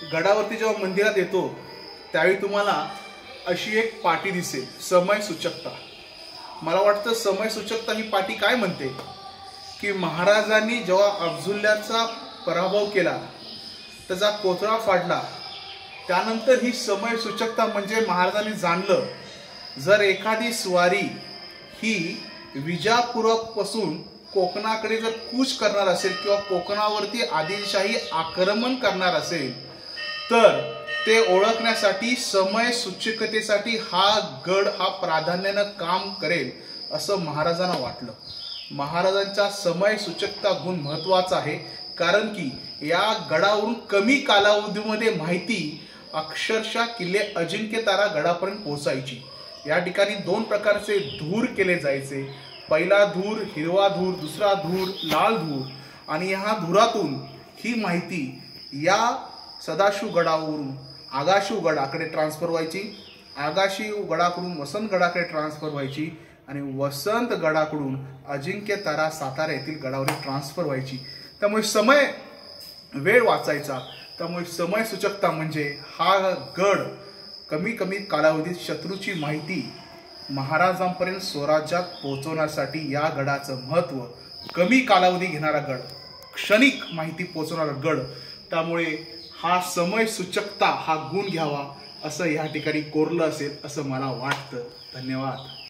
गडावरती जेव्हा मंदिरात येतो त्यावेळी तुम्हाला अशी एक पाटी दिसेल, समय सूचकता। मला वाटतं समय सूचकता ही पाटी काय म्हणते की महाराजांनी जेव्हा अफझुल्लाचा पराभव केला, त्याचा कोथळा फाडला, त्यानंतर ही समय सूचकता म्हणजे महाराजांनी जाणलं जर एखादी स्वारी ही विजापुरापासून कोकणाकडे जर कूच करणार असेल किंवा कोकणावरती आदिलशाही आक्रमण करणार असेल तर ते ओळखण्यासाठी समय सूचकतेसाठी हा गड हा प्राधान्याने काम करेल असं महाराजांना वाटलं। महाराजांचा समय सूचकता गुण महत्त्वाचा आहे, कारण की या गडावरून कमी कालावधीमध्ये माहिती अक्षरशः किल्ले अजिंक्यतारा गडापर्यंत पोहोचायची। या ठिकाणी दोन प्रकारचे धूर केले जायचे, पहिला धूर हिरवा धूर, दुसरा धूर लाल धूर, आणि ह्या धुरातून ही माहिती या सदाशिव गडावरून आगाशिव गडाकडे ट्रान्सफर व्हायची, आगाशिव गडाकडून वसंत गडाकडे ट्रान्सफर व्हायची आणि वसंत गडाकडून अजिंक्यतारा सातारा येथील गडावर ट्रान्सफर व्हायची। त्यामुळे समय वेळ वाचायचा। त्यामुळे समय सूचकता म्हणजे हा गड कमी कालावधीत शत्रूची माहिती महाराजांपर्यंत स्वराज्यात पोहोचवण्यासाठी या गडाचं महत्त्व, कमी कालावधी घेणारा गड, क्षणिक माहिती पोहोचवणारा गड, त्यामुळे हा समय सूचकता हा गुण घ्यावा असं या ठिकाणी कोरलं असेल असं मला वाटतं। धन्यवाद।